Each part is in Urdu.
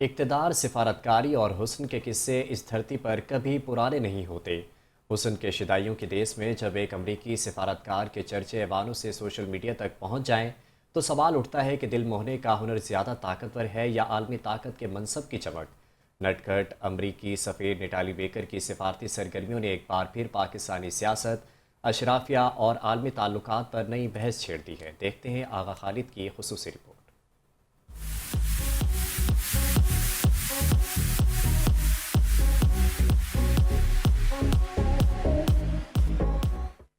اقتدار، سفارتکاری اور حسن کے قصے اس دھرتی پر کبھی پرانے نہیں ہوتے۔ حسن کے شدائیوں کے دیس میں جب ایک امریکی سفارتکار کے چرچے ایوانوں سے سوشل میڈیا تک پہنچ جائیں تو سوال اٹھتا ہے کہ دل موہنے کا ہنر زیادہ طاقتور ہے یا عالمی طاقت کے منصب کی چمک۔ نٹ کھٹ امریکی سفیر نٹالی بیکر کی سفارتی سرگرمیوں نے ایک بار پھر پاکستانی سیاست، اشرافیہ اور عالمی تعلقات پر نئی بحث چھیڑ دی ہے۔ دیکھتے ہیں آغا خالد کی خصوصی رپورٹ۔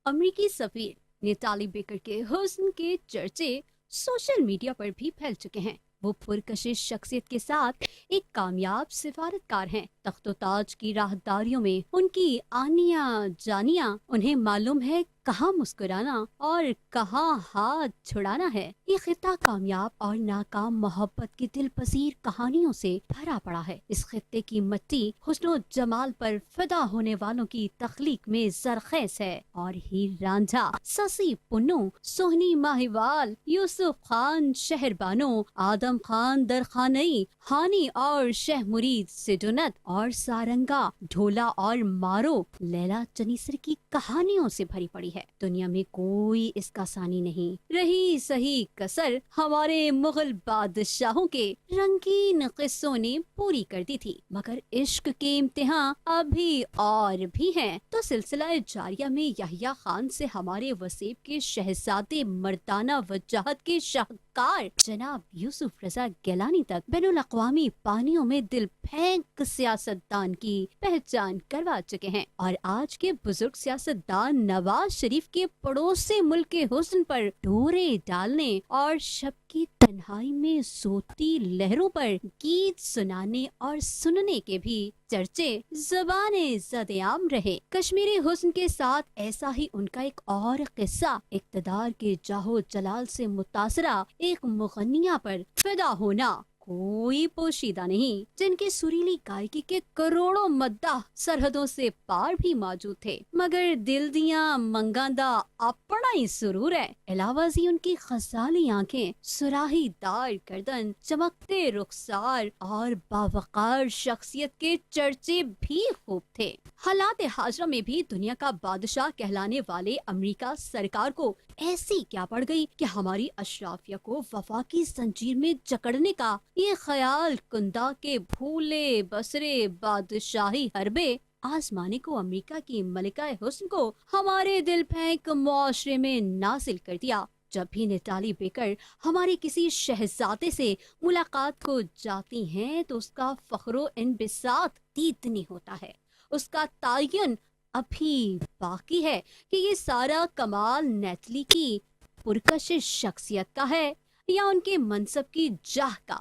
امریکی سفیر نیتالی بیکر کے حسن کے چرچے سوشل میڈیا پر بھی پھیل چکے ہیں۔ وہ پرکشش شخصیت کے ساتھ ایک کامیاب سفارتکار ہیں۔ تخت و تاج کی راہداریوں میں ان کی آنیاں جانیاں، انہیں معلوم ہے کہاں مسکرانا اور کہاں ہاتھ چھڑانا ہے۔ یہ خطہ کامیاب اور ناکام محبت کی دل پذیر کہانیوں سے بھرا پڑا ہے۔ اس خطے کی مٹی حسن و جمال پر فدا ہونے والوں کی تخلیق میں زرخیز ہے، اور ہیر رانجھا، سسی پنو، سوہنی ماہیوال، یوسف خان شہر بانو، آدم خان درخانئی، ہانی اور شہ مرید سڈونت اور سارنگا، ڈھولا اور مارو، لیلا چنیسر کی کہانیوں سے بھری پڑی ہے۔ دنیا میں کوئی اس کا ثانی نہیں رہی۔ صحیح کسر ہمارے مغل بادشاہوں کے رنگین قصوں نے پوری کر دی تھی، مگر عشق کے امتحان ابھی اور بھی ہیں۔ تو سلسلہ جاریہ میں یحییٰ خان سے ہمارے وسیب کے شہزادے مردانہ وجاہت کے شاہکار جناب یوسف رضا گیلانی تک بین الاقوامی پانیوں میں دل پھینک سیاستدان کی پہچان کروا چکے ہیں، اور آج کے بزرگ سیاستدان نواز شریف کے پڑوسی ملک کے حسن پر ڈورے ڈالنے اور شب کی تنہائی میں سوتی لہروں پر گیت سنانے اور سننے کے بھی چرچے زبان زد عام رہے۔ کشمیری حسن کے ساتھ ایسا ہی ان کا ایک اور قصہ، اقتدار کے جاہو جلال سے متاثرہ ایک مغنیہ پر فدا ہونا کوئی پوشیدہ نہیں، جن کی سریلی گائیکی کے کروڑوں مداح سرحدوں سے پار بھی موجود تھے، مگر دل دیاں منگاندہ اپنا ہی سرور ہے۔ علاوہ ازیں ان کی غزالی آنکھیں، سراہی دار گردن، چمکتے رخسار اور باوقار شخصیت کے چرچے بھی خوب تھے۔ حالات حاضرہ میں بھی دنیا کا بادشاہ کہلانے والے امریکہ سرکار کو ایسی کیا پڑ گئی کہ ہماری اشرافیہ کو وفا کی زنجیر میں جکڑنے کا یہ خیال کندہ کے بھولے بسرے بادشاہی حربے آزمانے کو امریکہ کی ملکہ حسن کو ہمارے دل پھینک معاشرے میں نازل کر دیا۔ جب بھی نیتالی بیکر ہمارے کسی شہزادے سے ملاقات کو جاتی ہیں تو اس کا فخر و انبساط تیتنی ہوتا ہے۔ اس کا تعین ابھی باقی ہے کہ یہ سارا کمال نیتلی کی پرکشش شخصیت کا ہے یا ان کے منصب کی جاہ کا،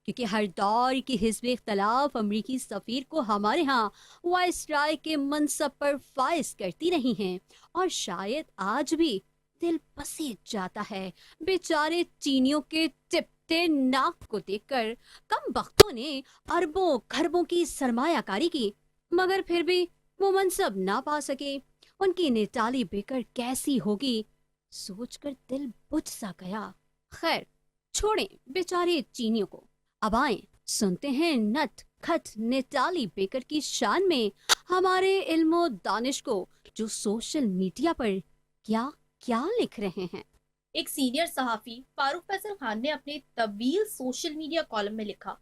کیونکہ ہر دور کی حزب اختلاف امریکی سفیر کو ہمارے ہاں وائس رائے کے منصب پر فائز کرتی رہی ہیں، اور شاید آج بھی دل پسیج جاتا ہے بیچارے چینیوں کے ٹپتے ناک کو دیکھ کر۔ کم بختوں نے اربوں خربوں کی سرمایہ کاری کی، مگر پھر بھی وہ منصب نہ پا سکے۔ ان کی نیتالی بیکر کیسی ہوگی سوچ کر دل بجھ سا گیا۔ خیر چھوڑیں بیچارے چینیوں کو، اب آئیں سنتے ہیں نٹ کھٹ نیتالی بیکر کی شان میں ہمارے علم و دانش کو، جو سوشل میڈیا پر کیا کیا لکھ رہے ہیں۔ ایک سینئر صحافی فاروق فیصل خان نے اپنے طویل سوشل میڈیا کالم میں لکھا،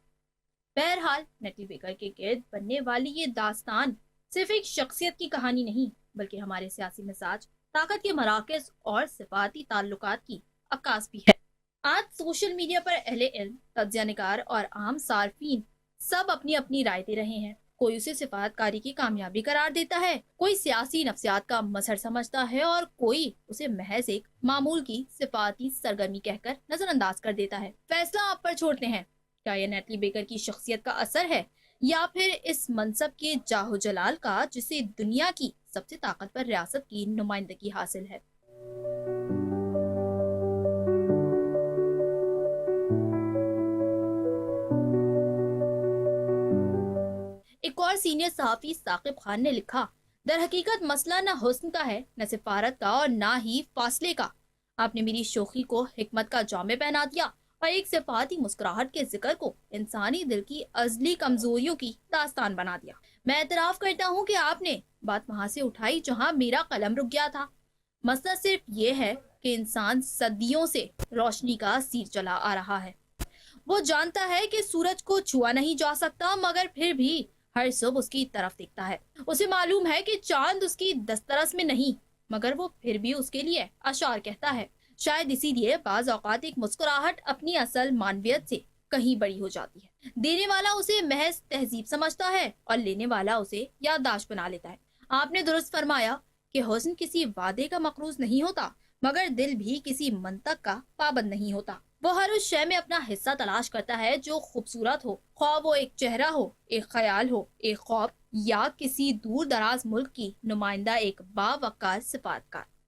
بہرحال نیتالی بیکر کے گرد بننے والی یہ داستان صرف ایک شخصیت کی کہانی نہیں، بلکہ ہمارے سیاسی مزاج، طاقت کے مراکز اور سفارتی تعلقات کی عکاس بھی ہے۔ آج سوشل میڈیا پر اہل علم، تجزیہ نگار اور عام صارفین سب اپنی اپنی رائے دے رہے ہیں۔ کوئی اسے سفارتکاری کی کامیابی قرار دیتا ہے، کوئی سیاسی نفسیات کا مظہر سمجھتا ہے، اور کوئی اسے محض ایک معمول کی سفارتی سرگرمی کہہ کر نظر انداز کر دیتا ہے۔ فیصلہ آپ پر چھوڑتے ہیں، کیا یہ نیتالی بیکر کی شخصیت کا اثر ہے یا پھر اس منصب کے جاہ و جلال کا جسے دنیا کی سب سے طاقتور ریاست کی نمائندگی حاصل ہے؟ ایک اور سینئر صحافی ثاقب خان نے لکھا، در حقیقت مسئلہ نہ حسن کا ہے، نہ سفارت کا، اور نہ ہی فاصلے کا۔ آپ نے میری شوخی کو حکمت کا جامع پہنا دیا اور ایک صفاتی مسکراہٹ کے ذکر کو انسانی دل کی ازلی کمزوریوں کی داستان بنا دیا۔ میں اعتراف کرتا ہوں کہ آپ نے بات وہاں سے اٹھائی جہاں میرا قلم رک گیا تھا۔ مسئلہ صرف یہ ہے کہ انسان صدیوں سے روشنی کا سیر چلا آ رہا ہے۔ وہ جانتا ہے کہ سورج کو چھوا نہیں جا سکتا، مگر پھر بھی ہر صبح اس کی طرف دیکھتا ہے۔ اسے معلوم ہے کہ چاند اس کی دسترس میں نہیں، مگر وہ پھر بھی اس کے لیے اشعار کہتا ہے۔ شاید اسی لیے بعض اوقات ایک مسکراہٹ اپنی اصل معنویت سے کہیں بڑی ہو جاتی ہے۔ دینے والا اسے محض تہذیب سمجھتا ہے اور لینے والا اسے یادداشت بنا لیتا ہے۔ آپ نے درست فرمایا کہ حسن کسی وعدے کا مقروض نہیں ہوتا، مگر دل بھی کسی منطق کا پابند نہیں ہوتا۔ وہ ہر اس شے میں اپنا حصہ تلاش کرتا ہے جو خوبصورت ہو، خواہ وہ ایک چہرہ ہو، ایک خیال ہو، ایک خواب یا کسی دور دراز ملک کی نمائندہ ایک باوقار سفارتکار۔